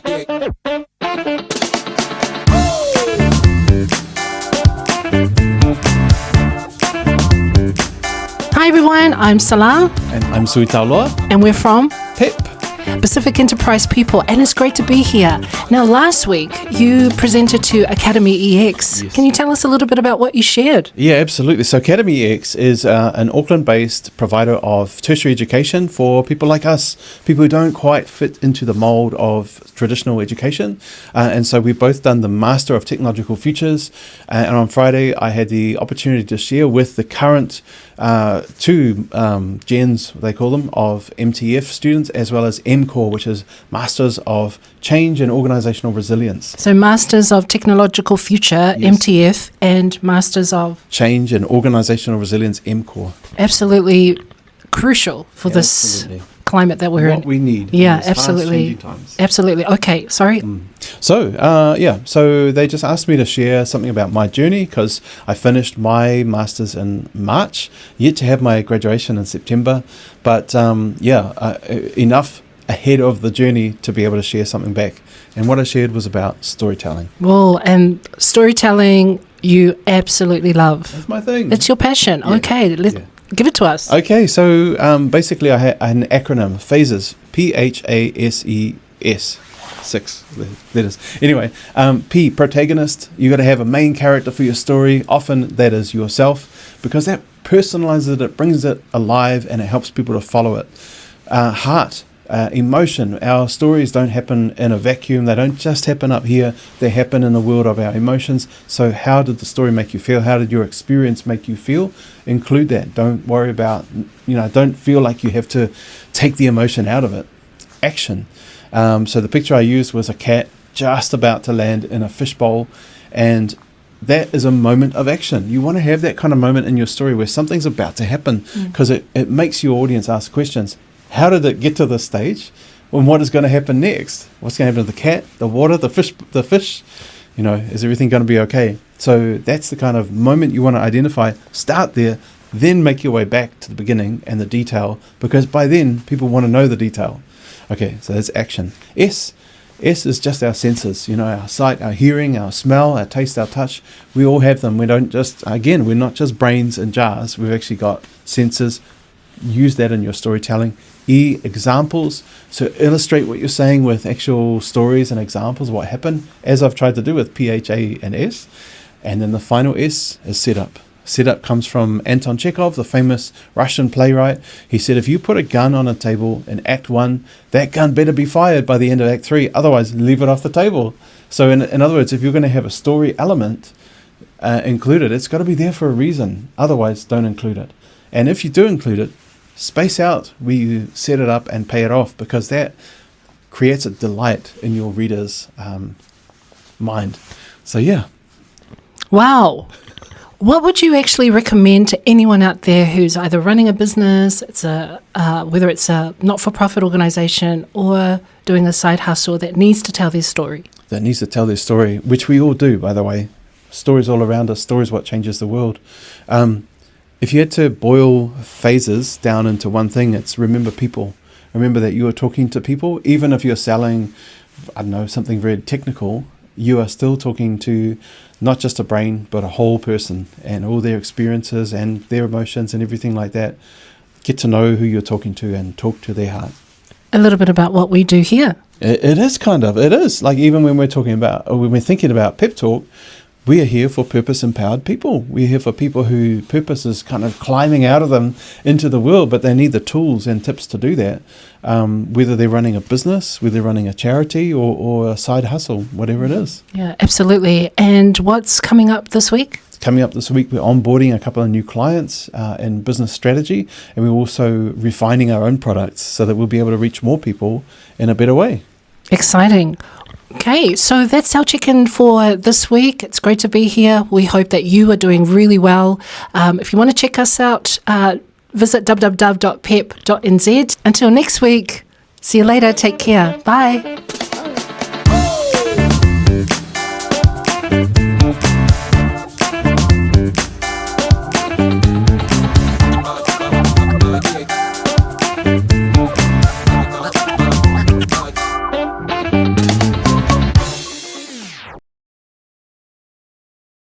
Hi everyone, I'm Salah. And I'm Suitaloa. And we're from PEP. Pacific Enterprise People, and it's great to be here. Now, last week you presented to AcademyEX. Yes. Can you tell us a little bit about what you shared? Yeah, absolutely. So AcademyEX is an Auckland-based provider of tertiary education for people like us, people who don't quite fit into the mould of traditional education. And so we've both done the Master of Technological Futures. And on Friday, I had the opportunity to share with the current two gens, they call them, of MTF students, as well as MCORE, which is Masters of Change and Organisational Resilience. So Masters of Technological Future, yes. MTF, and Masters of Change and Organisational Resilience, MCORE. Absolutely crucial for this climate that we're in. What we need. Yeah, absolutely. Absolutely. Okay, sorry. So they just asked me to share something about my journey because I finished my Masters in March, yet to have my graduation in September. But enough ahead of the journey to be able to share something back. And what I shared was about storytelling. Well, and storytelling you absolutely love. That's my thing. It's your passion. Yeah. Okay, give it to us. Okay, so basically I had an acronym, PHASES, PHASES. 6 letters. Anyway, P, protagonist. You got to have a main character for your story. Often that is yourself, because that personalizes it, brings it alive, and it helps people to follow it. Heart, emotion. Our stories don't happen in a vacuum. They don't just happen up here. They happen in the world of our emotions. So how did the story make you feel? How did your experience make you feel? Include that. Don't worry about, don't feel like you have to take the emotion out of it. Action. So the picture I used was a cat just about to land in a fishbowl, and that is a moment of action. You want to have that kind of moment in your story where something's about to happen, because it makes your audience ask questions. How did it get to this stage? And what is going to happen next? What's going to happen to the cat, the water, the fish? Is everything going to be okay? So that's the kind of moment you want to identify. Start there, then make your way back to the beginning and the detail, because by then people want to know the detail. Okay, so that's action. S is just our senses, our sight, our hearing, our smell, our taste, our touch. We all have them. We're not just brains in jars. We've actually got senses. Use that in your storytelling. E, examples. So illustrate what you're saying with actual stories and examples of what happened, as I've tried to do with PHA and S. And then the final S is setup. Setup comes from Anton Chekhov, the famous Russian playwright. He said, if you put a gun on a table in Act 1, that gun better be fired by the end of Act 3, otherwise leave it off the table. So in other words, if you're going to have a story element included, it's got to be there for a reason. Otherwise, don't include it. And if you do include it, space out where you set it up and pay it off, because that creates a delight in your reader's mind. So, yeah. Wow. What would you actually recommend to anyone out there who's either running a business, whether it's a not-for-profit organisation or doing a side hustle that needs to tell their story? That needs to tell their story, which we all do, by the way. Stories all around us. Stories what changes the world. If you had to boil phases down into one thing, it's remember people. Remember that you are talking to people. Even if you're selling, something very technical, you are still talking to not just a brain, but a whole person and all their experiences and their emotions and everything like that. Get to know who you're talking to and talk to their heart. A little bit about what we do here. It is. Like even when we're thinking about PEP Talk, we are here for purpose-empowered people. We're here for people who purpose is kind of climbing out of them into the world, but they need the tools and tips to do that, whether they're running a business, whether they're running a charity or a side hustle, whatever it is. Yeah, absolutely. And what's coming up this week? Coming up this week, we're onboarding a couple of new clients in business strategy, and we're also refining our own products so that we'll be able to reach more people in a better way. Exciting. Okay, so that's our check-in for this week. It's great to be here. We hope that you are doing really well. If you want to check us out, visit www.pep.nz. Until next week, see you later. Take care. Bye.